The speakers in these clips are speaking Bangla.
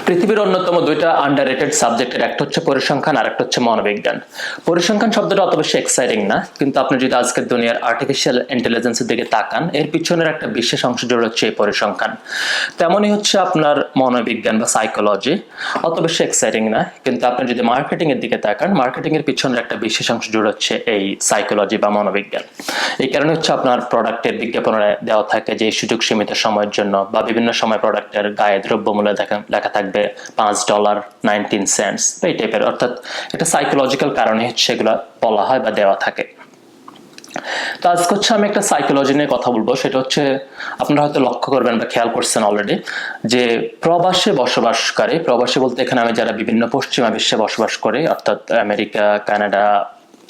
পৃথিবীর অন্যতম দুইটা আন্ডাররেটেড সাবজেক্টের একটা হচ্ছে পরিসংখ্যান আর একটা হচ্ছে মনোবিজ্ঞান। পরিসংখ্যান শব্দটা অত বেশি এক্সাইটিং না, কিন্তু আপনি যদি আজকের দুনিয়ার আর্টিফিশিয়াল ইন্টেলিজেন্সের দিকে তাকান, এর পিছনের একটা বিশেষ অংশ জুড়ে হচ্ছে এই পরিসংখ্যান। তেমনই হচ্ছে আপনার মনোবিজ্ঞান বা সাইকোলজি, অত বেশি এক্সাইটিং না, কিন্তু আপনি যদি মার্কেটিং এর দিকে তাকান, মার্কেটিং এর পিছনের একটা বিশেষ অংশ জুড়ে হচ্ছে এই সাইকোলজি বা মনোবিজ্ঞান। এই কারণে হচ্ছে আপনার প্রোডাক্টের বিজ্ঞাপনে দেওয়া থাকে যে সুযোগ সীমিত সময়ের জন্য, বা বিভিন্ন সময় প্রোডাক্টের গায়ে দ্রব্যমূল্য লেখা থাকবে $5.19 এই টাইপের, অর্থাৎ একটা সাইকোলজিক্যাল কারণে হচ্ছে এগুলো বলা হয় বা দেওয়া থাকে। তো আজকে হচ্ছে আমি একটা সাইকোলজি নিয়ে কথা বলবো। সেটা হচ্ছে আপনারা হয়তো লক্ষ্য করবেন বা খেয়াল করছেন অলরেডি, যে প্রবাসে বসবাসকারী, প্রবাসী বলতে এখানে আমি যারা বিভিন্ন পশ্চিমা বিশ্বে বসবাস করে, অর্থাৎ আমেরিকা, কানাডা,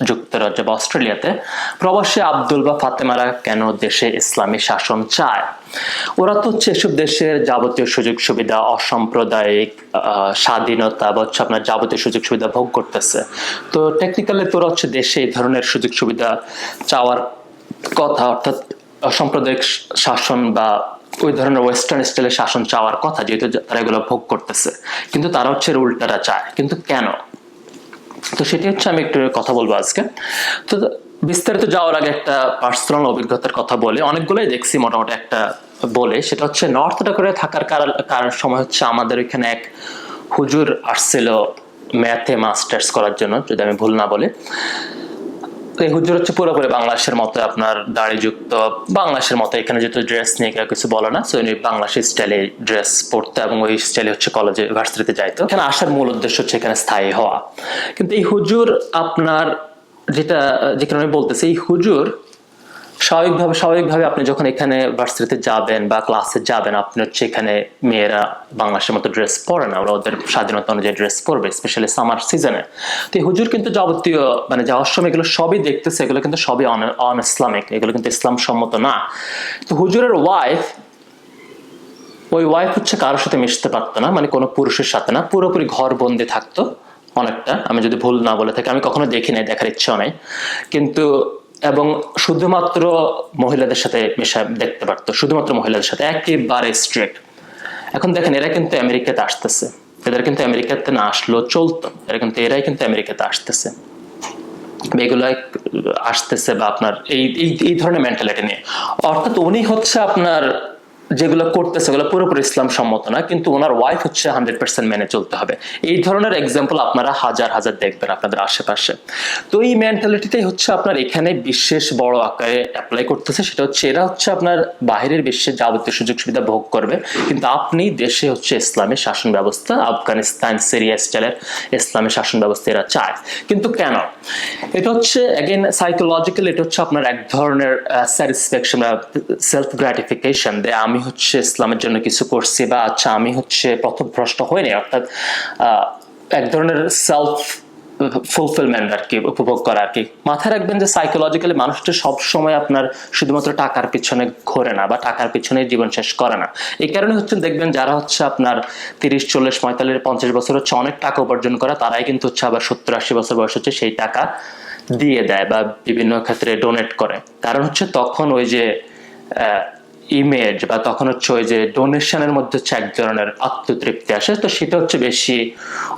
যুক্তরাজ্য বা অস্ট্রেলিয়াতে, প্রবাসী আব্দুল বা ফাতেমারা কেন দেশে ইসলামী শাসন চায়? ওরা তো হচ্ছে এসব দেশের যাবতীয় সুযোগ সুবিধা, অসাম্প্রদায়িক স্বাধীনতা বা হচ্ছে আপনার যাবতীয় সুযোগ সুবিধা ভোগ করতেছে। তো টেকনিক্যালি তোরা হচ্ছে দেশে এই ধরনের সুযোগ সুবিধা চাওয়ার কথা, অর্থাৎ অসাম্প্রদায়িক শাসন বা ওই ধরনের ওয়েস্টার্ন স্টাইলের শাসন চাওয়ার কথা, যেহেতু তারা এগুলো ভোগ করতেছে, কিন্তু তারা হচ্ছে উল্টাটা চায়। কিন্তু কেন? তো সেটি হচ্ছে আমি একটু কথা বলবো আজকে। তো বিস্তারিত যাওয়ার আগে একটা পার্সোনাল অভিজ্ঞতার কথা বলে, অনেকগুলোই দেখছি মোটামুটি একটা বলে, সেটা হচ্ছে নর্থ ডাকোটায় থাকার কারণ সময় হচ্ছে আমাদের এখানে এক হুজুর আসছিল ম্যাথে মাস্টার্স করার জন্য, যদি আমি ভুল না বলি। এই হুজুর হচ্ছে পুরোপুরি বাংলাদেশের মতো আপনার দাড়ি যুক্ত, বাংলাদেশের মতো, এখানে যেহেতু ড্রেস নিয়ে কেউ কিছু বলে না, সো উনি বাংলাদেশি স্টাইলে ড্রেস পরতে এবং ওই স্টাইলে হচ্ছে কলেজে ভার্সিটিতে যাইতো। এখানে আসার মূল উদ্দেশ্য হচ্ছে এখানে স্থায়ী হওয়া। কিন্তু এই হুজুর আপনার যে কারণে বলতেছে, এই হুজুর স্বাভাবিকভাবে আপনি যখন এখানে ভার্সিটিতে যাবেন বা ক্লাসে যাবেন, আপনি হচ্ছে এখানে মেয়েরা বাংলাদেশের মতো ড্রেস পরে না, ওরা ওদের স্বাধীনতা অনুযায়ী ড্রেস পরবে, স্পেশালি সামার সিজনে। তো এই হুজুর কিন্তু যাবতীয় মানে যাওয়ার সময় এগুলো সবই দেখতেছে, এগুলো কিন্তু সবই অন ইসলামিক, এগুলো কিন্তু ইসলাম সম্মত না। তো হুজুরের ওয়াইফ হচ্ছে কারোর সাথে মিশতে পারতো না, মানে কোনো পুরুষের সাথে না, পুরোপুরি ঘর বন্দি থাকতো অনেকটা, আমি যদি ভুল না বলে থাকি, আমি কখনো দেখি নাই, দেখার ইচ্ছাও নাই, কিন্তু এবং শুধুমাত্র মহিলাদের সাথে মেশা দেখতে পারতো, শুধুমাত্র মহিলাদের সাথে, একেবারে স্ট্রিক্ট। এখন দেখেন, এরা কিন্তু আমেরিকাতে আসতেছে, এদের কিন্তু আমেরিকাতে না আসলেও চলতো, এরাই কিন্তু আমেরিকাতে আসতেছে, এগুলো আসতেছে বা আপনার এই ধরনের মেন্টালিটি নিয়ে। অর্থাৎ উনি হচ্ছে আপনার যেগুলো করতেছে ওগুলো পুরোপুরি ইসলাম সম্মত না, কিন্তু ওনার ওয়াইফ হচ্ছে 100% মেনে চলতে হবে। এই ধরনের এক্সাম্পল আপনারা হাজার হাজার দেখবেন আপনাদের আশেপাশে। তো এই মেন্টালিটিটাই হচ্ছে আপনার এখানে বিশেষ বড় আকারে অ্যাপ্লাই করতেছে। সেটা হচ্ছে এরা হচ্ছে আপনার বাহিরের বিশ্বে যাবতীয় সুযোগ সুবিধা ভোগ করবে, কিন্তু আপনি দেশে হচ্ছে ইসলামী শাসন ব্যবস্থা, আফগানিস্তান, সিরিয়া স্টাইলের ইসলামী শাসন ব্যবস্থা এরা চায়। কিন্তু কেন? এটা হচ্ছে অ্যাগেন সাইকোলজিক্যাল, এটা হচ্ছে আপনার এক ধরনের স্যাটিসফ্যাকশন বা সেলফ গ্র্যাটিফিকেশন দেয়, আমি হচ্ছে ইসলামের জন্য কিছু করছি, বা আচ্ছা আমি হচ্ছে পথভ্রষ্ট হইনি, অর্থাৎ এক ধরনের সেলফ ফুলফিলমেন্ট আর কি, উপভোগ করা আর কি। মাথায় রাখবেন যে সাইকোলজিক্যালি মানুষটা সবসময় আপনার শুধুমাত্র টাকার পিছনে ঘোরে না, বা টাকার পিছনে জীবন শেষ করে না। এই কারণে হচ্ছে দেখবেন যারা হচ্ছে আপনার 30, 40, 45, 50 বছর হচ্ছে অনেক টাকা উপার্জন করা, তারাই কিন্তু হচ্ছে আবার 70, 80 বছর বয়স হচ্ছে সেই টাকা দিয়ে দেয় বা বিভিন্ন ক্ষেত্রে ডোনেট করে। কারণ হচ্ছে তখন ওই যে ইমেজ বা তখন হচ্ছে ওই যে ডোনেশনের মধ্যে হচ্ছে এক ধরনের আত্মতৃপ্তি আসে, তো সেটা হচ্ছে বেশি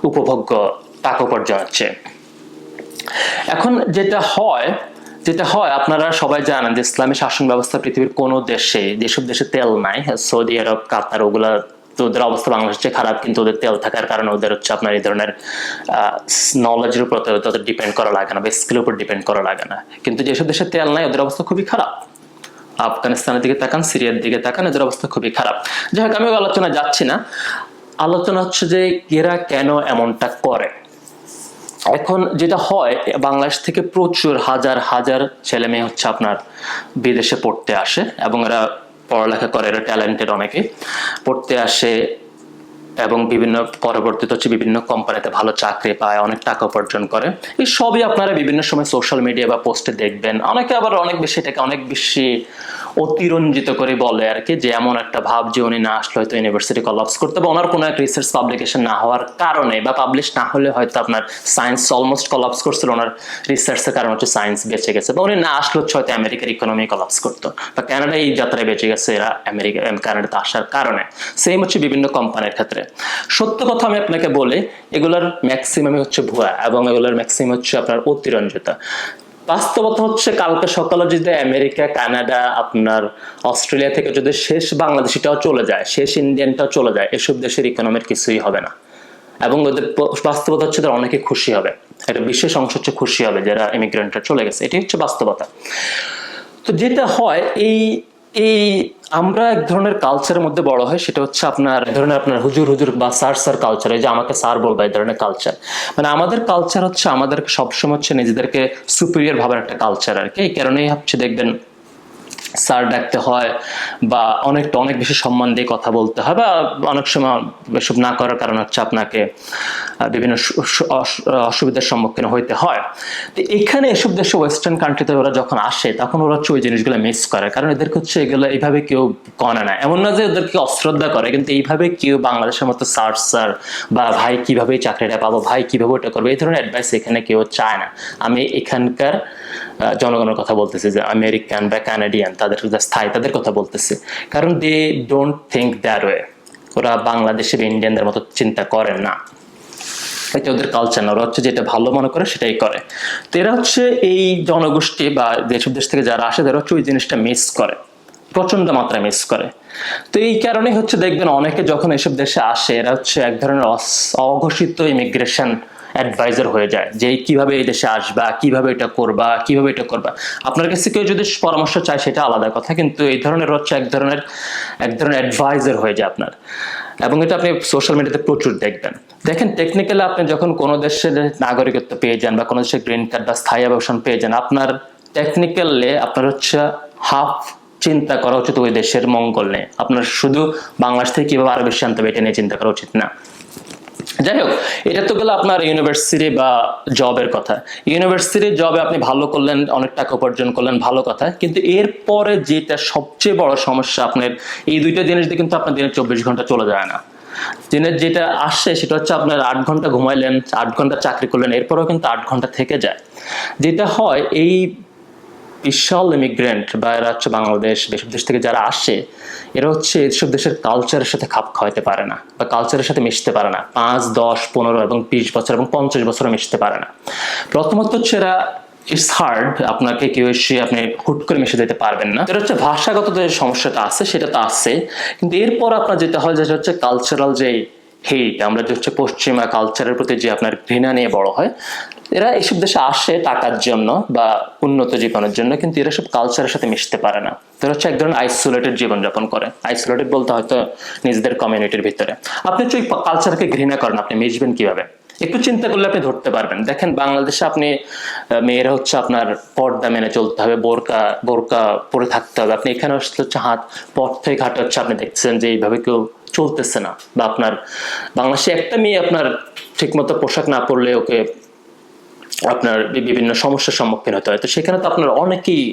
উপভোগ্য টাকা উপার্জন হচ্ছে। এখন যেটা হয় আপনারা সবাই জানেন যে ইসলামী শাসন ব্যবস্থা পৃথিবীর কোনো দেশে, যেসব দেশে তেল নাই, সৌদি আরব, কাতার, ওগুলা তো ওদের অবস্থা বাংলাদেশের চেয়ে খারাপ, কিন্তু ওদের তেল থাকার কারণে ওদের হচ্ছে আপনার এই ধরনের নলেজের উপর তাদের ডিপেন্ড করা লাগে না বা স্কিলের উপর ডিপেন্ড করা লাগে না। কিন্তু যেসব দেশে তেল নাই ওদের অবস্থা খুবই খারাপ। আফগানিস্তানের দিকে তাকান, সিরিয়ার দিকে তাকান, এদের অবস্থা খুবই খারাপ। যাই হোক, আমি আলোচনা যাচ্ছি না। আলোচনা হচ্ছে যে এরা কেন এমনটা করে। এখন যেটা হয়, বাংলাদেশ থেকে প্রচুর হাজার হাজার ছেলে মেয়ে হচ্ছে আপনার বিদেশে পড়তে আসে, এবং এরা পড়ালেখা করে, এরা ট্যালেন্টেড, অনেকে পড়তে আসে এবং পরবর্তীতে হচ্ছে বিভিন্ন কোম্পানিতে ভালো চাকরি পায়, অনেক টাকা উপার্জন করে। এই সবই আপনারা বিভিন্ন সময় সোশ্যাল মিডিয়া বা পোস্টে দেখবেন। অনেকে আবার অনেক বেশি এটাকে অনেক বেশি অতিরঞ্জিত করে বলে আর কি, যে এমন একটা ভাব যে উনি না আসলে হয়তো ইউনিভার্সিটি কলাপস করতে, বা ওনার কোনো এক রিসার্চ পাবলিকেশন না হওয়ার কারণে বা পাবলিশ না হলে হয়তো আপনার সায়েন্স অলমোস্ট কলাপস করছিল, ওনার রিসার্চের কারণে হচ্ছে সায়েন্স বেঁচে গেছে, বা উনি না আসলে হচ্ছে হয়তো আমেরিকার ইকোনমি কলাপস করতো, বা কানাডা এই যাত্রায় বেঁচে গেছে এরা কানাডাতে আসার কারণে। সেম হচ্ছে বিভিন্ন কোম্পানির ক্ষেত্রে। সত্য কথা আমি আপনাকে বলি, এগুলোর ম্যাক্সিমামই হচ্ছে ভুয়া, এবং এগুলোর ম্যাক্সিমাম হচ্ছে আপনার অতিরঞ্জিত। বাস্তবতা হচ্ছে কালকে সকালে যদি আমেরিকা, কানাডা, আপনার অস্ট্রেলিয়া থেকে যদি শেষ বাংলাদেশিটাও চলে যায়, শেষ ইন্ডিয়ানটাও চলে যায়, এসব দেশের ইকোনমির কিছুই হবে না, এবং ওদের বাস্তবতা হচ্ছে তারা অনেকে খুশি হবে, একটা বিশেষ অংশ হচ্ছে খুশি হবে যারা ইমিগ্রেন্টরা চলে গেছে, এটি হচ্ছে বাস্তবতা। তো যেটা হয়, এই এই আমরা এক ধরনের কালচারের মধ্যে বড় হয়, সেটা হচ্ছে আপনার ধরনের আপনার হুজুর হুজুর বা স্যার স্যার কালচার, এই যে আমাকে স্যার বলবা, এই ধরনের কালচার। মানে আমাদের কালচার হচ্ছে আমাদেরকে সবসময় হচ্ছে নিজেদেরকে সুপিরিয়র ভাবার একটা কালচার আর কি। এই কারণেই হচ্ছে দেখবেন স্যার ডাকতে হয়, বা অনেক বেশি সম্মান দিয়ে কথা বলতে হয়, বা অনেক সময় এসব না করার কারণে হচ্ছে আপনাকে বিভিন্ন অসুবিধার সম্মুখীন হইতে হয়। তো এখানে এসব দেশে ওয়েস্টার্ন কান্ট্রিতে ওরা যখন আসে, তখন ওরা হচ্ছে ওই জিনিসগুলো মিস করে, কারণ এদেরকে হচ্ছে এগুলো এইভাবে কেউ করে না। এমন না যে ওদেরকে অশ্রদ্ধা করে, কিন্তু এইভাবে কেউ বাংলাদেশের মতো স্যার স্যার বা ভাই কিভাবে চাকরিটা পাবো, ভাই কিভাবে ওটা করবো, এই ধরনের অ্যাডভাইস এখানে কেউ চায় না। আমি এখানকার জনগণের কথা বলতেছি, যে আমেরিকান বা কানাডিয়ান, তাদের স্থায়ী, তাদের কথা বলতেছি, কারণ they don't think that way. ওরা বাংলাদেশে বা ইন্ডিয়ানদের মতো চিন্তা করেন না, এটা ওদের কালচার না, ওরা হচ্ছে যেটা ভালো মনে করে সেটাই করে। তো এরা হচ্ছে এই জনগোষ্ঠী বা যেসব দেশ থেকে যারা আসে, তারা হচ্ছে ওই জিনিসটা মিস করে, প্রচন্ড মাত্রায় মিস করে। তো এই কারণে হচ্ছে দেখবেন অনেকে যখন এসব দেশে আসে, এরা হচ্ছে এক ধরনের অঘোষিত ইমিগ্রেশন অ্যাডভাইজার হয়ে যায়, যে কিভাবে এই দেশে আসবা, কিভাবে এটা করবা, কিভাবে এটা করবা। আপনার কাছে কেউ যদি পরামর্শ চায় সেটা আলাদা কথা, কিন্তু এই ধরনের হচ্ছে এক ধরনের অ্যাডভাইজার হয়ে যায় আপনার। এবং এটা আপনি সোশ্যাল মিডিয়াতে প্রচুর দেখবেন। দেখেন, টেকনিক্যালি আপনি যখন কোনো দেশের নাগরিকত্ব পেয়ে যান, বা কোনো দেশের গ্রিন কার্ড বা স্থায়ী আবাসন পেয়ে যান, আপনার টেকনিক্যালি আপনার হচ্ছে হাফ চিন্তা করা উচিত ওই দেশের মঙ্গল নিয়ে। আপনার শুধু বাংলাদেশ থেকে কিভাবে আরো বেশি আনতে হবে এটা নিয়ে চিন্তা করা উচিত না। যাই হোক, এটা তো গেল আপনার ইউনিভার্সিটি বা জবের কথা। ইউনিভার্সিটি জবে আপনি ভালো করলেন, অনেক টাকা উপার্জন করলেন, ভালো কথা, কিন্তু এরপরে যেটা সবচেয়ে বড় সমস্যা, আপনার এই দুইটা জিনিস দিয়ে কিন্তু আপনার দিনে 24 ঘন্টা চলে যায় না। দিনের যেটা আসে সেটা হচ্ছে আপনার 8 ঘন্টা ঘুমাইলেন, 8 ঘন্টা চাকরি করলেন, এরপরেও কিন্তু 8 ঘন্টা থেকে যায়। যেটা হয়, এই বিশাল ইমিগ্রেন্ট বা এরা হচ্ছে বাংলাদেশ এসব দেশ থেকে যারা আসে, এরা হচ্ছে এসব দেশের কালচারের সাথে খাপ খাওয়াতে পারে না, বা কালচারের সাথে মিশতে পারে না। 5, 10, 15 এবং 20 বছর এবং 50 বছরে মিশতে পারে না। প্রথমত হচ্ছে এরা, ইটস হার্ড, আপনাকে কেউ এসে আপনি হুট করে মিশে যেতে পারবেন না। এটা হচ্ছে ভাষাগত যে সমস্যাটা আছে সেটা তো আছে, কিন্তু এরপর আপনার যেটা হয়, যেটা হচ্ছে কালচারাল যে হেট, আমরা যে হচ্ছে পশ্চিমা কালচারের প্রতি যে আপনার ঘৃণা নিয়ে বড় হয়। এরা এইসব দেশে আসে টাকার জন্য বা উন্নত জীবনের জন্য, কিন্তু এরা সব কালচারের সাথে মিশতে পারে না। তারা হচ্ছে এক ধরনের আইসোলেটেড জীবনযাপন করে। আইসোলেটেড বলতে হয়তো নিজেদের কমিউনিটির ভিতরে। আপনি হচ্ছে ওই কালচারকে ঘৃণা করেন, আপনি মিশবেন কিভাবে? একটু চিন্তা করলে আপনি ধরতে পারবেন। দেখেন, বাংলাদেশে আপনি মেয়েরা হচ্ছে আপনার পর্দা মেনে চলতে হবে, বোরকা বোরকা পরে থাকতে হবে। আপনি এখানে হচ্ছে হাত পথ থেকে ঘাটে হচ্ছে আপনি দেখছেন যে এইভাবে কেউ চলতেছে না, বা আপনার বাংলাদেশে একটা মেয়ে আপনার ঠিকমতো পোশাক না পরলে ওকে আপনার বিভিন্ন সমস্যার সম্মুখীন হতে হয়। তো সেখানে তো আপনার অনেকেই,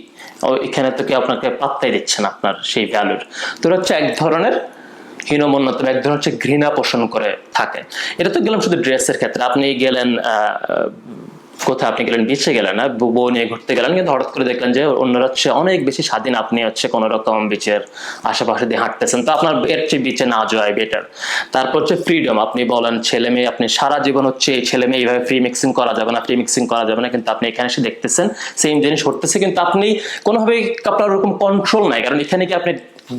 এখানে তো কেউ আপনাকে পাত্তাই দিচ্ছে না আপনার সেই ভ্যালুর। তো হচ্ছে এক ধরনের হীনমন্যতা, এক ধরনের হচ্ছে ঘৃণা পোষণ করে থাকে। এটা তো গেলাম শুধু ড্রেসের ক্ষেত্রে। আপনি গেলেন কোথায়, আপনি গেলেন বিচে গেলেন না, বউ নিয়ে ঘুরতে গেলেন, কিন্তু হঠাৎ করে দেখলেন যে অন্যরা হচ্ছে অনেক বেশি স্বাধীন, আপনি হচ্ছে কোন রকম বিচের আশেপাশে দিয়ে হাঁটতেছেন, তো আপনার এর চেয়ে বিচে না যাওয়াই বেটার। তারপর হচ্ছে ফ্রিডম, আপনি বলেন ছেলে মেয়ে, আপনি সারা জীবন হচ্ছে এই ছেলে মেয়ে এইভাবে ফ্রি মিক্সিং করা যাবে না, ফ্রি মিক্সিং করা যাবে না, কিন্তু আপনি এখানে এসে দেখতেছেন সেম জিনিস ঘটতেছে, কিন্তু আপনি কোনোভাবেই আপনার ওরকম কন্ট্রোল নাই, কারণ এখানে কি আপনি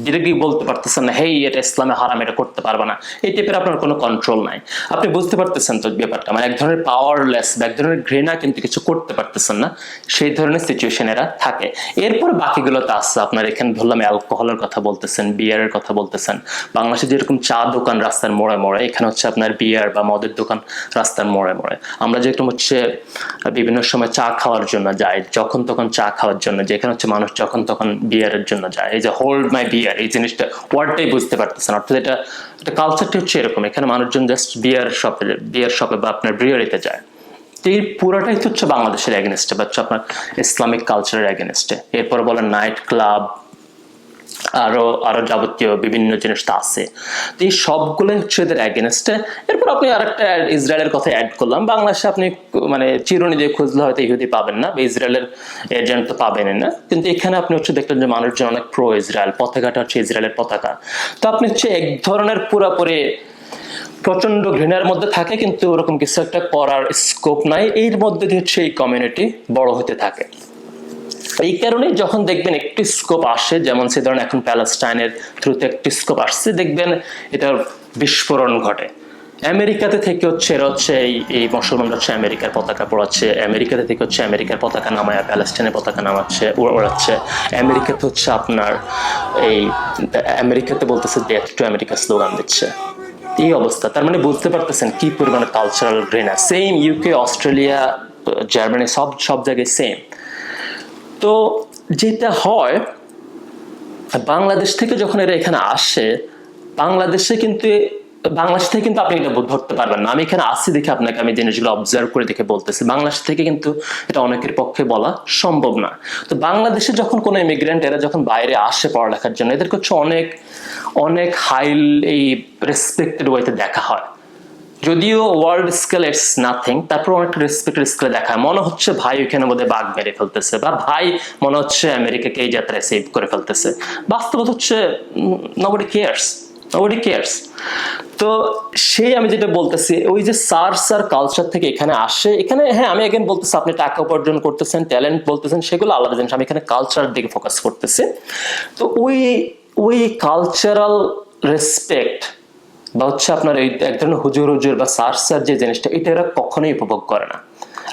ডিরেক্টলি বলতে পারতেছেন না, হেই এটা ইসলামে হারাম, এটা করতে পারবে না, এই টাইপের আপনার কোনো কন্ট্রোল নাই। আপনি বুঝতে পারতেছেন তো ব্যাপারটা, মানে এক ধরনের পাওয়ারলেস বা এক ধরনের ঘৃণা, কিন্তু কিছু করতে পারতেছেন না, সেই ধরনের সিচুয়েশন এরা থাকে। এরপর বাকিগুলো তো আসছে আপনার, এখানে ধরলাম অ্যালকোহলের কথা বলতেছেন, বিয়ারের কথা বলতেছেন। বাংলাদেশে যেরকম চা দোকান রাস্তার মোড়ে মোড়ে, এখানে হচ্ছে আপনার বিয়ার বা মদের দোকান রাস্তার মোড়ে মোড়ে। আমরা যেরকম হচ্ছে বিভিন্ন সময় চা খাওয়ার জন্য যাই, যখন তখন চা খাওয়ার জন্য, যেখানে হচ্ছে মানুষ যখন তখন বিয়ারের জন্য যায়, এই যে হোল্ড মাই বিয়ার, এই জিনিসটা ওয়ার্ডটাই বুঝতে পারতেছেন, অর্থাৎ এটা কালচারটা হচ্ছে এরকম। এখানে মানুষজন জাস্ট বিয়ার শপে বা আপনার ব্রিয়ারিতে যায়। এই পুরাটাই হচ্ছে বাংলাদেশের এগেনস্টে বা হচ্ছে আপনার ইসলামিক কালচারের এগেনস্টে। এরপর বলেন নাইট ক্লাব, আরো আরো যাবতীয় বিভিন্ন জিনিস তো আছে। তো এই সবগুলো হচ্ছে এদের অ্যাগেনস্টে। এরপর আপনি আরেকটা ইসরায়েলের কথা অ্যাড করলাম। বাংলাদেশে আপনি মানে চিরুনি দিয়ে খুঁজলে হয়তো ইহুদি পাবেন না, বা ইসরায়েলের এজেন্ট তো পাবেনই না, কিন্তু এখানে আপনি হচ্ছে দেখলেন যে মানুষজন অনেক প্রো ইসরায়েল, পতাকাটা হচ্ছে ইসরায়েলের পতাকা। তো আপনি হচ্ছে এক ধরনের পুরাপুরি প্রচন্ড ঘৃণার মধ্যে থাকে, কিন্তু ওরকম কিছু একটা করার স্কোপ নাই, এর মধ্যে দিয়ে হচ্ছে এই কমিউনিটি বড় হতে থাকে। এই কারণে যখন দেখবেন একটু স্কোপ আসে, যেমন সে ধরেন এখন প্যালেস্টাইনের থ্রুতে একটু স্কোপ আসছে, দেখবেন এটার বিস্ফোরণ ঘটে। আমেরিকাতে থেকে হচ্ছে এরা হচ্ছে এই মুসলমানরা হচ্ছে আমেরিকার পতাকা পোড়াচ্ছে, আমেরিকাতে থেকে হচ্ছে আমেরিকার পতাকা নামায় প্যালেস্টাইনের পতাকা নামাচ্ছে, ওড়াচ্ছে। আমেরিকাতে হচ্ছে আপনার এই আমেরিকাতে বলতেছে ডেথ টু আমেরিকা স্লোগান দিচ্ছে। এই অবস্থা, তার মানে বুঝতে পারতেছেন কি পরিমাণে কালচারাল ঘৃণা। সেম ইউকে, অস্ট্রেলিয়া, জার্মানি, সব সব জায়গায় সেম। তো যেটা হয়, বাংলাদেশ থেকে যখন এরা এখানে আসে, বাংলাদেশে কিন্তু বাংলাদেশ থেকে কিন্তু আপনি এটা ধরতে পারবেন না। আমি এখানে আসছি দেখে আপনাকে আমি জিনিসগুলো অবজার্ভ করে দেখে বলতেছি, বাংলাদেশ থেকে কিন্তু এটা অনেকের পক্ষে বলা সম্ভব না। তো বাংলাদেশে যখন কোনো ইমিগ্রেন্ট এরা যখন বাইরে আসে পড়ালেখার জন্য, এদেরকে হচ্ছে অনেক অনেক হাই এই রেসপেক্টেড ওয়েতে দেখা হয়। যদিও ওয়ার্ল্ড স্কেল ইটস নাথিং, তারপর অনেকটা রেসপেক্টেড স্কেলে দেখা হয়। মনে হচ্ছে ভাই ওইখানে বোধহয় বাঘ মেরে ফেলতেছে, বা ভাই মনে হচ্ছে আমেরিকাকে এই যাত্রায় সেভ করে ফেলতেছে। বাস্তবতা হচ্ছে নোবডি কেয়ারস, নোবডি কেয়ারস। তো সেই আমি যেটা বলতেছি, ওই যে সার কালচার থেকে এখানে আসে, এখানে হ্যাঁ আমি এগেন বলতেছি আপনি টাকা উপার্জন করতেছেন, ট্যালেন্ট বলতেছেন, সেগুলো আলাদা জিনিস। আমি এখানে কালচার দিকে ফোকাস করতেছি। তো ওই ওই কালচারাল রেসপেক্ট বা হচ্ছে আপনার এই এক ধরনের হুজুর হুজুর বা সার যে জিনিসটা, এটা এরা কখনোই উপভোগ করে না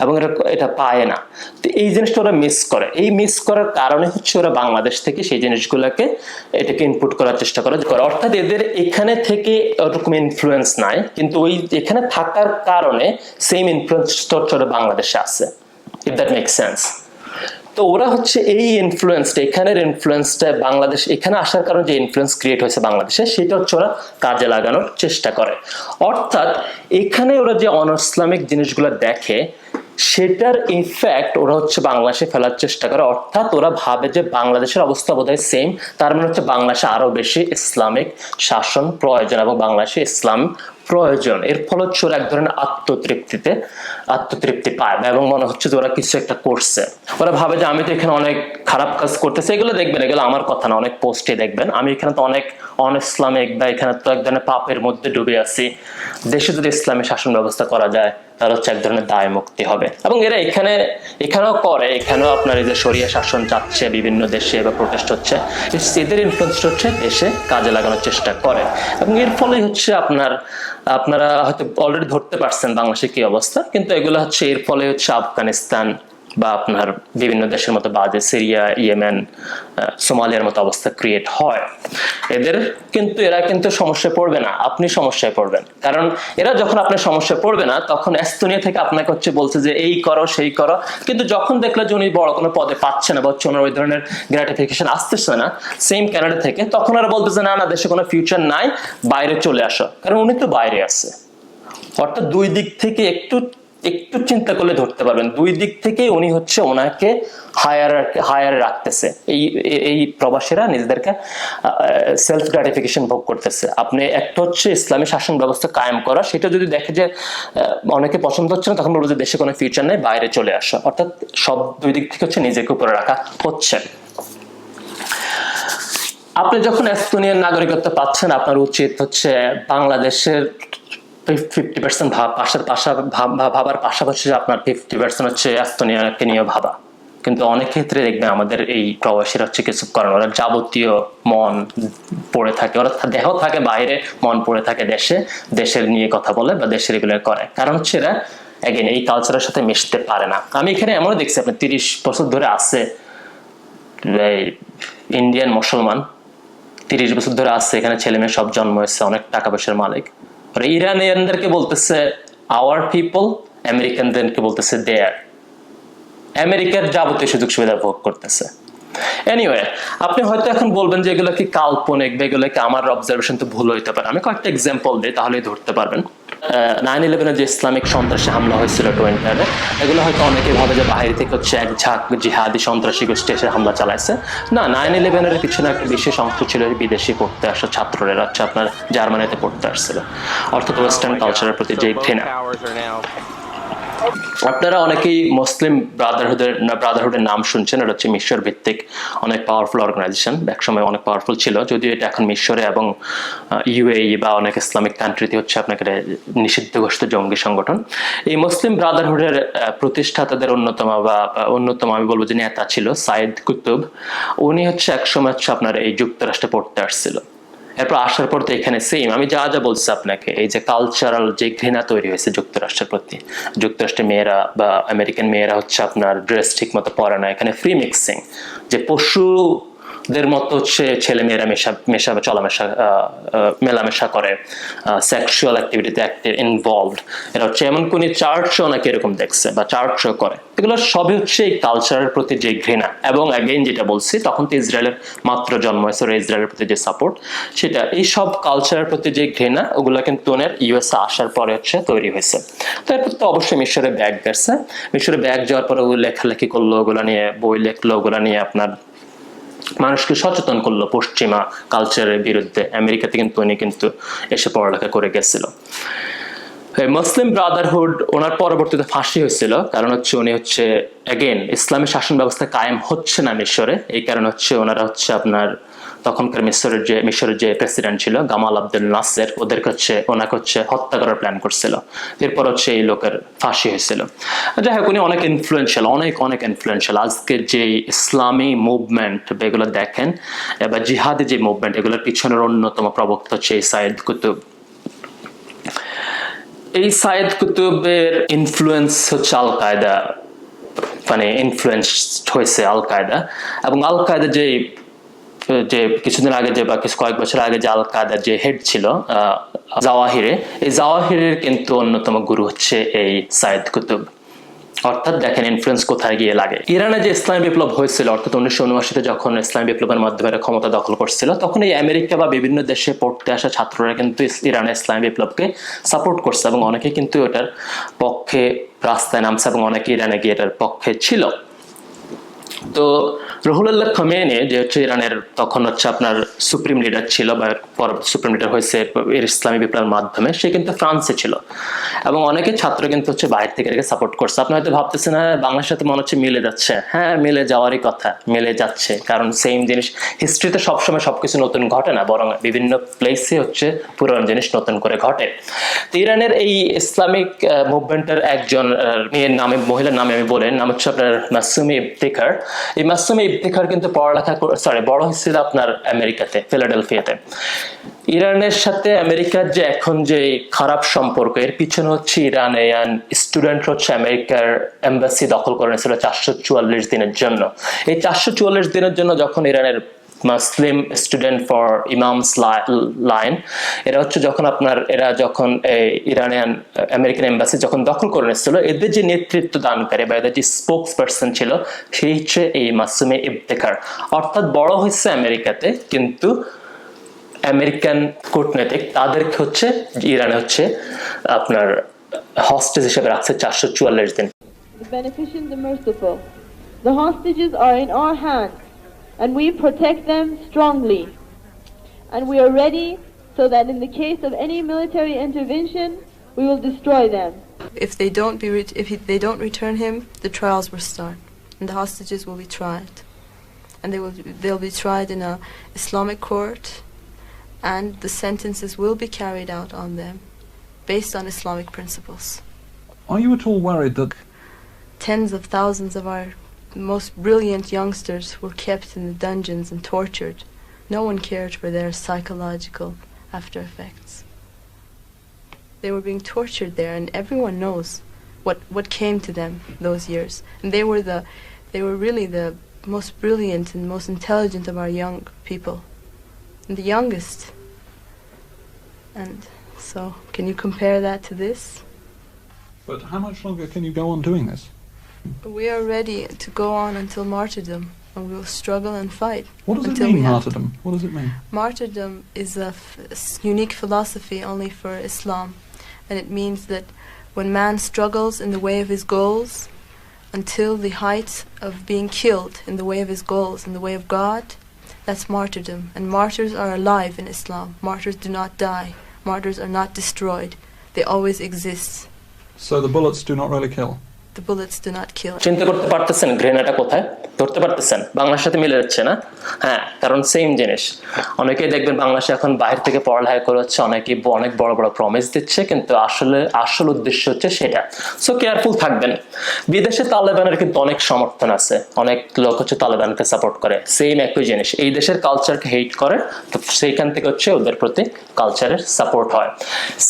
এবং এটা পায় না। তো এই জিনিসটা ওরা মিস করে। এই মিস করার কারণে হচ্ছে ওরা বাংলাদেশ থেকে সেই জিনিসগুলোকে এটাকে ইনপুট করার চেষ্টা করে। অর্থাৎ এদের এখানে থেকে ওরকম ইনফ্লুয়েন্স নাই, কিন্তু ওই এখানে থাকার কারণে সেম ইনফ্লুয়েন্সটা হচ্ছে ওরা বাংলাদেশে আছে, ইফ দ্যাট মেক সেন্স। তো ওরা হচ্ছে এই ইনফ্লুয়েন্সটা, এখানের ইনফ্লুয়েন্সটা বাংলাদেশ এখানে আসার কারণে যে ইনফ্লুয়েন্স ক্রিয়েট হয়েছে বাংলাদেশে, সেটা হচ্ছে ওরা কাজে লাগানোর চেষ্টা করে। অর্থাৎ এখানে ওরা যে অন ইসলামিক জিনিসগুলো দেখে, সেটার ইনফ্যাক্ট ওরা হচ্ছে বাংলাদেশে ফেলার চেষ্টা করে। অর্থাৎ ওরা ভাবে যে বাংলাদেশের অবস্থা বোধহয় সেম, তার মানে হচ্ছে বাংলাদেশে আরো বেশি ইসলামিক শাসন প্রয়োজন এবং বাংলাদেশে ইসলাম প্রয়োজন। এর ফলে হচ্ছে ওরা এক ধরনের আত্মতৃপ্তি পায় এবং মনে হচ্ছে যে ওরা কিছু একটা করছে। ওরা ভাবে যে আমি তো এখানে অনেক খারাপ কাজ করতেছি, এগুলো দেখবেন, এগুলো আমার কথা না, অনেক পোস্টে দেখবেন আমি এখানে তো অনেক অন ইসলামিক, বা এখানে তো এক ধরনের পাপের মধ্যে ডুবে আছি, দেশে যদি ইসলামী শাসন ব্যবস্থা করা যায় তাহলে হচ্ছে এক ধরনের দায় মুক্তি হবে। এবং এরা এখানেও করে, এখানেও আপনার এই যে শরিয়া শাসন যাচ্ছে বিভিন্ন দেশে বা প্রোটেস্ট হচ্ছে, এদের ইনফ্লুয়েন্স হচ্ছে দেশে কাজে লাগানোর চেষ্টা করে। এবং এর ফলে হচ্ছে আপনারা হয়তো অলরেডি ধরতে পারছেন বাংলাদেশে কি অবস্থা, কিন্তু এগুলো হচ্ছে এর ফলে হচ্ছে আফগানিস্তান বা আপনার বিভিন্ন দেশের মতো বাজে সিরিয়া, ইয়েমেন, সোমালিয়ার মতো অবস্থা ক্রিয়েট হয়। এরা কিন্তু সমস্যায় পড়বে না, আপনি সমস্যায় পড়বেন। কারণ এরা যখন আপনার সমস্যায় পড়বে না, তখন এস্তোনিয়া থেকে আপনাকে হচ্ছে বলছে যে এই করো সেই করো, কিন্তু যখন দেখলো যে উনি বড় কোনো পদে পাচ্ছে না বা হচ্ছে ওনার ওই ধরনের গ্র্যাটিফিকেশন আসতেছে না সেম ক্যানাডা থেকে, তখন আর বলতেছে না না দেশে কোনো ফিউচার নাই, বাইরে চলে আসো। কারণ উনি তো বাইরে আছে। অর্থাৎ দুই দিক থেকে একটু চিন্তা করলে ধরতে পারবেন, দুই দিক থেকে উনি হচ্ছে ওনাকে হায়ার রাখতেছে। এই প্রবাসীরা নিজেদেরকে সেলফ গ্রাটিফিকেশন ভোগ করতেছে। আপনি একটা হচ্ছে ইসলামী শাসন ব্যবস্থা কায়েম করা, সেটা যদি দেখে যে অনেকে পছন্দ হচ্ছে না, তখন বলবো যে দেশে কোনো ফিউচার নেই, বাইরে চলে আসা। অর্থাৎ সব দুই দিক থেকে হচ্ছে নিজেকে উপরে রাখা হচ্ছে। আপনি যখন এস্তোনিয়ার নাগরিকত্ব পাচ্ছেন, আপনার উচিত হচ্ছে বাংলাদেশের 50% ভাবার পাশাপাশি আপনার 50% হচ্ছে এস্তোনিয়াকে নিয়ে ভাবা। কিন্তু অনেক ক্ষেত্রে দেখবেন আমাদের এই প্রবাসীরা হচ্ছে কিছু করেন, ওরা যাবতীয় মন পড়ে থাকে, ওরা দেহ থাকে বাইরে, মন পড়ে থাকে দেশের নিয়ে কথা বলে বা দেশের এগুলো করে। কারণ হচ্ছে এরা এগেন এই কালচারের সাথে মিশতে পারে না। আমি এখানে এমনও দেখছি, আপনি 30 বছর ধরে আছে ইন্ডিয়ান মুসলমান, 30 বছর ধরে আছে এখানে, ছেলে মেয়ে সব জন্ম হয়েছে, অনেক টাকা পয়সার মালিক। ইরানিয়ানদেরকে বলতেছে আওয়ার পিপল, আমেরিকানদেরকে বলতেছে দেয়ার। আমেরিকার যাবতীয় সুযোগ সুবিধা ভোগ করতেছে। এনিওয়ে, আপনি হয়তো এখন বলবেন যে এগুলো কি কাল্পনিক বা এগুলো কি আমার অবজারভেশন, তো ভুল হইতে পারে। আমি কয়েকটা এক্সাম্পল দিই, তাহলেই ধরতে পারবেন। 9/11 যে ইসলামিক সন্ত্রাসী হামলা হয়েছিল টুইটারে, এগুলো হয়তো অনেকে ভাবে যে বাইরে থেকে হচ্ছে এক ঝাঁক জিহাদি সন্ত্রাসী গোষ্ঠী এসে হামলা চালাইছে। না, 9/11 পিছনে একটা বিশেষ অংশ ছিল বিদেশি পড়তে আসা ছাত্ররা হচ্ছে আপনার জার্মানিতে পড়তে আসছিল, অর্থাৎ ওয়েস্টার্ন কালচারের প্রতি যে ঘৃণা। আপনারা অনেকেই মুসলিম ব্রাদারহুডের নাম শুনছেন। এটা হচ্ছে মিশর ভিত্তিক অনেক পাওয়ারফুল অর্গানাইজেশন, একসময় অনেক পাওয়ারফুল ছিল, যদিও এটা এখন মিশরে এবং ইউএই বা অনেক ইসলামিক কান্ট্রিতে হচ্ছে আপনাকে নিষিদ্ধ ঘোষিত জঙ্গি সংগঠন। এই মুসলিম ব্রাদারহুডের প্রতিষ্ঠাতাদের অন্যতম আমি বলবো যে নেতা ছিল সাইদ কুতুব। উনি হচ্ছে একসময় হচ্ছে আপনার এই যুক্তরাষ্ট্রে পড়তে আসছিল। এরপর আসার পর তো এখানে সেম আমি যা বলছি আপনাকে, এই যে কালচারাল যে ঘৃণা তৈরি হয়েছে যুক্তরাষ্ট্রের প্রতি, যুক্তরাষ্ট্রের মেয়েরা বা আমেরিকান মেয়েরা হচ্ছে আপনার ড্রেস ঠিক মতো পরে না, এখানে ফ্রি মিক্সিং, যে পশুদের মতো হচ্ছে ছেলে মেয়েরা মেলামেশা করে, সেক্সুয়াল অ্যাক্টিভিটিতে ইনভলভড। এটা হচ্ছে এমন কোন চার্চও নাকি এরকম দেখছে বা চার্চও করে। এগুলো সবই হচ্ছে এই কালচারের প্রতি যে ঘৃণা। এবং অ্যাগেইন যেটা বলছি, তখন তো ইসরায়েলের মাত্র জন্ম হয়েছে, ইসরায়েলের প্রতি যে সাপোর্ট, সেটা এই সব কালচারের প্রতি যে ঘৃণা, ওগুলো কিন্তু ওনার ইউএসএ আসার পরে হচ্ছে তৈরি হয়েছে। তো এরপর তো অবশ্যই মিশরে ব্যাগ গেছে, মিশরে ব্যাগ যাওয়ার পরে ও লেখালেখি করলো, ওগুলো নিয়ে বই লিখলো, ওগুলো নিয়ে আপনার মানুষকে সচেতন করলো পশ্চিমা কালচারের বিরুদ্ধে। আমেরিকাতে কিন্তু উনি কিন্তু এসে পড়ালেখা করে গেছিল। মুসলিম ব্রাদারহুড ওনার পরবর্তীতে ফাঁসি হয়েছিল, কারণ হচ্ছে উনি হচ্ছে অ্যাগেন ইসলামী শাসন ব্যবস্থা কায়েম হচ্ছে না মিশরে, এই কারণে হচ্ছে ওনারা হচ্ছে আপনার তখনকার মিশরের যে প্রেসিডেন্ট ছিল গামাল আব্দুল নাসের, ওনাকে হচ্ছে হত্যা করার প্ল্যান করছিল। এরপর হচ্ছে এই লোকের ফাঁসি হয়েছিল। যাই হোক, উনি অনেক ইনফ্লুয়েন্সিয়াল, অনেক ইনফ্লুয়েন্সিয়াল। আজকে যে ইসলামী মুভমেন্ট এগুলো দেখেন বা জিহাদি যে মুভমেন্ট, এগুলোর পিছনের অন্যতম প্রবক্তা হচ্ছে এই সাইদ কুতুব। এই সাইদ কুতুবের ইনফ্লুয়েন্স হচ্ছে আল কায়দা, মানে ইনফ্লুয়েন্স হয়েছে আল কায়দা। এবং আল কায়দা যে কিছুদিন আগে বা কয়েক বছর আগে যে আল কায়দার যে হেড ছিল জাওয়াহিরে, এই জাওয়াহিরের কিন্তু অন্যতম গুরু হচ্ছে এই সাইদ কুতুব। অর্থাৎ দেখেন ইনফ্লুয়েন্স কোথায় গিয়ে লাগে। ইরানে যে ইসলামী বিপ্লব হয়েছিল, অর্থাৎ 1979-তে যখন ইসলামী বিপ্লবের মাধ্যমে ক্ষমতা দখল করছিল, তখন এই আমেরিকা বা বিভিন্ন দেশে পড়তে আসা ছাত্ররা কিন্তু ইরানের ইসলামী বিপ্লবকে সাপোর্ট করছে এবং অনেকে কিন্তু এটার পক্ষে রাস্তায় নামছে এবং অনেকে ইরানে গিয়ে এটার পক্ষে ছিল। তো রুহুল্লাহ খমেনি যে হচ্ছে ইরানের তখন হচ্ছে আপনার সুপ্রিম লিডার ছিল বা সুপ্রিম লিডার হয়েছে ইসলামী বিপ্লবের মাধ্যমে, সে কিন্তু ফ্রান্সে ছিল এবং অনেকে ছাত্র কিন্তু হচ্ছে বাইরে থেকে সাপোর্ট করছে। আপনি হয়তো ভাবতেছেন হ্যাঁ বাংলার সাথে মনে হচ্ছে মিলে যাচ্ছে, হ্যাঁ মিলে যাওয়ারই কথা, মিলে যাচ্ছে, কারণ সেম জিনিস হিস্ট্রিতে সবসময় সবকিছু নতুন ঘটে না, বরং বিভিন্ন প্লেসে হচ্ছে পুরনো জিনিস নতুন করে ঘটে। তো ইরানের এই ইসলামিক মুভমেন্টের একজন মহিলার নামে আমি বলেন, নাম হচ্ছে আপনার মাসুমি ইফতিখার। এই মাসুমি ইফতিখার কিন্তু বড় হয়েছিল আপনার আমেরিকাতে, ফিলাডেলফিয়াতে। ইরানের সাথে আমেরিকার যে এখন যে খারাপ সম্পর্ক, এর পিছনে হচ্ছে ইরানিয়ান স্টুডেন্ট হচ্ছে আমেরিকার এম্বাসি দখল করে নিয়েছিল 444 দিনের জন্য। এই 444 দিনের জন্য যখন ইরানের মুসলিম স্টুডেন্ট ফর ইমামস লাইন, এরা যখন ইরানিয়ান আমেরিকান এম্বাসি যখন দখল করে নিয়েছিল, এদের যে নেতৃত্ব দানকারী বা এদের যে স্পোকস পার্সন ছিল, সেই হচ্ছে এই মাসুমে ইফতেখার। অর্থাৎ বড় হয়েছে আমেরিকাতে, কিন্তু আমেরিকান কূটনৈতিক তাদেরকে হচ্ছে ইরানে হচ্ছে আপনার হস্টেজ হিসেবে রাখছে 444 দিন। The beneficent, the merciful. The hostages are in our hands, and we protect them strongly. And we are ready so that in the case of any military intervention, we will destroy them. If they don't return him, the trials will start, and the hostages will be tried, and they'll be tried in a Islamic court, and the sentences will be carried out on them based on Islamic principles. Are you at all worried that tens of thousands of our most brilliant youngsters were kept in the dungeons and tortured? No one cared for their psychological after effects. They were being tortured there, and everyone knows what came to them those years. And they were really the most brilliant and most intelligent of our young people, and the youngest. And so, can you compare that to this? But how much longer can you go on doing this? We are ready to go on until martyrdom, and we will struggle and fight. What does it mean, martyrdom? What does it mean? Martyrdom is a unique philosophy only for Islam, and it means that when man struggles in the way of his goals until the height of being killed in the way of his goals, in the way of God, that's martyrdom. And martyrs are alive in Islam. Martyrs do not die. Martyrs are not destroyed. They always exist. So the bullets do not really kill. The bullets do not kill. চিন্তা করতে পারতেছেন ঘৃণাটা কোথায়? ধরতে পারতেছেন? বাংলার সাথে মিলে যাচ্ছে না? হ্যাঁ, কারণ সেম জিনিস। অনেকেই দেখবেন বাংলাদেশে এখন বাইরে থেকে পড়ালেখা করে হচ্ছে, অনেকেই অনেক বড় বড় প্রমিস দিচ্ছে, কিন্তু আসল উদ্দেশ্য হচ্ছে সেটা। সো কেয়ারফুল থাকবেন। বিদেশে তালেবানের কিন্তু অনেক সমর্থন আছে, অনেক লোক হচ্ছে তালেবানকে সাপোর্ট করে, সেম একই জিনিস। এই দেশের কালচারকে হেট করে, তো সেইখান থেকে হচ্ছে ওদের প্রতি কালচারের সাপোর্ট হয়।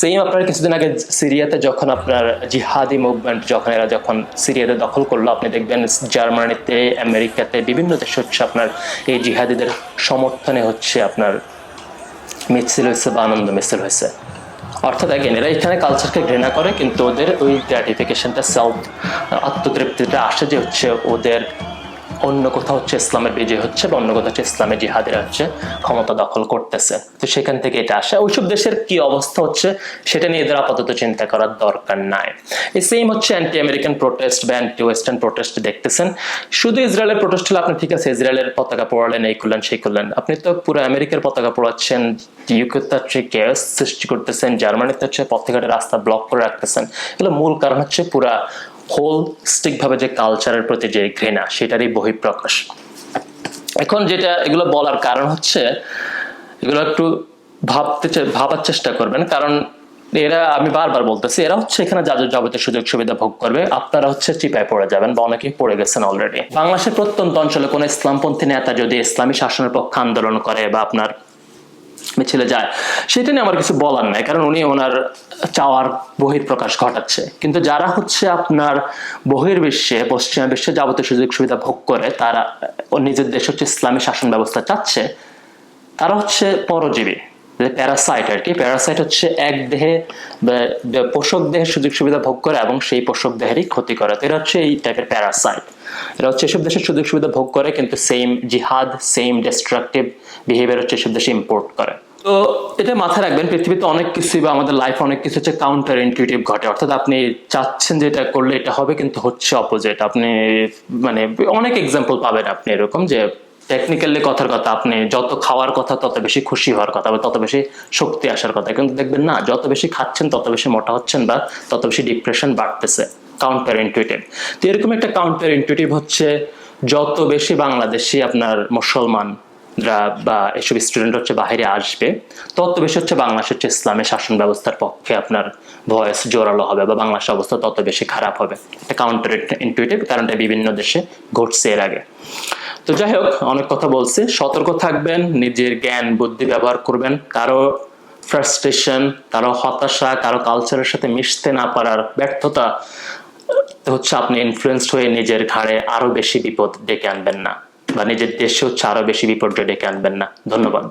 সেম আপনার কিছুদিন আগে সিরিয়াতে যখন আপনার জিহাদি মুভমেন্ট যখন সিরিয়াতে দখল করলো, আপনি দেখবেন জার্মানিতে, আমেরিকাতে, বিভিন্ন দেশে হচ্ছে আপনার এই জিহাদিদের সমর্থনে হচ্ছে আপনার মিছিল হয়েছে বা আনন্দ মিছিল হয়েছে। অর্থাৎ দেখেন, এরা এখানে কালচারকে ঘৃণা করে, কিন্তু ওদের ওই গ্র্যাটিফিকেশনটা, সেলফ আত্মতৃপ্তিটা আসে যে হচ্ছে ওদের অন্য কোথাও হচ্ছে ইসলামের বিজয় হচ্ছে, বা অন্য কোথাও হচ্ছে ইসলামের জিহাদিরা হচ্ছে ক্ষমতা দখল করতেছে। তো সেখান থেকে এটা আসে। ওইসব দেশের কি অবস্থা হচ্ছে সেটা নিয়ে এদের আপাতত চিন্তা করার দরকার নাই। এই সেম হচ্ছে অ্যান্টি আমেরিকান প্রোটেস্ট বা অ্যান্টি ওয়েস্টার্ন প্রোটেস্ট দেখতেছেন। শুধু ইসরায়েলের প্রোটেস্ট হলে আপনি ঠিক আছে ইসরায়েলের পতাকা পোড়ালেন, এই করলেন সেই করলেন, আপনি তো পুরো আমেরিকার পতাকা পোড়াচ্ছেন, ইউকেতে হচ্ছে কেয়াস সৃষ্টি করতেছেন, জার্মানিতে হচ্ছে পথঘাটে রাস্তা ব্লক করে রাখতেছেন। এগুলো মূল কারণ হচ্ছে পুরা হোলস্টিক ভাবে যে কালচারের প্রতি যে ঘৃণা, সেটারই বহিঃপ্রকাশ। এখন যেটা এগুলো বলার কারণ হচ্ছে, এগুলো একটু ভাবার চেষ্টা করবেন, কারণ এরা, আমি বারবার বলতেছি, এরা হচ্ছে এখানে যাবতীয় সুযোগ সুবিধা ভোগ করবে, আপনারা হচ্ছে চিপায় পড়ে যাবেন, বা অনেকেই পড়ে গেছেন অলরেডি। বাংলাদেশের প্রত্যন্ত অঞ্চলে কোনো ইসলামপন্থী নেতা যদি ইসলামী শাসনের পক্ষে আন্দোলন করে বা আপনার মিছিলে যায়, সেটা নিয়ে আমার কিছু বলার নাই, কারণ উনি ওনার চাওয়ার বহিঃপ্রকাশ ঘটাচ্ছে। কিন্তু যারা হচ্ছে আপনার বহির্বিশ্বে, পশ্চিমা বিশ্বে যাবতীয় সুযোগ সুবিধা ভোগ করে, তারা নিজের দেশ হচ্ছে ইসলামী শাসন ব্যবস্থা চাচ্ছে, তারা হচ্ছে পরজীবী, প্যারাসাইট আর কি। প্যারাসাইট হচ্ছে এক দেহে, পোষক দেহের সুযোগ সুবিধা ভোগ করে এবং সেই পোষক দেহেরই ক্ষতি করে। তো এরা হচ্ছে এই টাইপের প্যারাসাইট। এরা হচ্ছে এসব দেশের সুযোগ সুবিধা ভোগ করে, কিন্তু সেম জিহাদ, সেম ডিস্ট্রাকটিভ বিহেভিয়ার হচ্ছে এসব দেশে ইম্পোর্ট করে। তো এটা মাথায় রাখবেন, পৃথিবীতে অনেক কিছু বা আমাদের লাইফ অনেক কিছু হচ্ছে কাউন্টার ইনটিউটিভ ঘটে। অর্থাৎ আপনি চাচ্ছেন যে এটা করলে এটা হবে, কিন্তু হচ্ছে অপোজিট। আপনি মানে অনেক এক্সাম্পল পাবেন আপনি এরকম, যে টেকনিক্যালি কথার কথা, আপনি যত খাওয়ার কথা তত বেশি খুশি হওয়ার কথা, বা তত বেশি শক্তি আসার কথা, কিন্তু দেখবেন না, যত বেশি খাচ্ছেন তত বেশি মোটা হচ্ছেন, বা তত বেশি ডিপ্রেশন বাড়তেছে। Counter intuitive. তো এরকম একটা কাউন্টার ইনটিউটিভ হচ্ছে, যত বেশি বাংলাদেশি আপনার মুসলমানরা বা এসব স্টুডেন্ট হচ্ছে বাইরে আসবে, তত বেশি হচ্ছে বাংলাদেশ হচ্ছে ইসলামী শাসন ব্যবস্থার পক্ষে আপনার ভয়েস জোরালো হবে, বা বাংলাদেশের অবস্থা তত বেশি খারাপ হবে। এটা কাউন্টার ইনটিউটিভ, কারণ এটা বিভিন্ন দেশে ঘটছে এর আগে। তো যাই হোক, অনেক কথা বলছি, সতর্ক থাকবেন, নিজের জ্ঞান বুদ্ধি ব্যবহার করবেন। কারো ফ্রাস্ট্রেশন, কারো হতাশা, কারো কালচারের সাথে মিশতে না পারার ব্যর্থতা হচ্ছে আপনি ইনফ্লুয়েন্সড হয়ে নিজের ঘাড়ে আরো বেশি বিপদ ডেকে আনবেন না, বা নিজের দেশে হচ্ছে আরো বেশি বিপর্যয় ডেকে আনবেন না। ধন্যবাদ।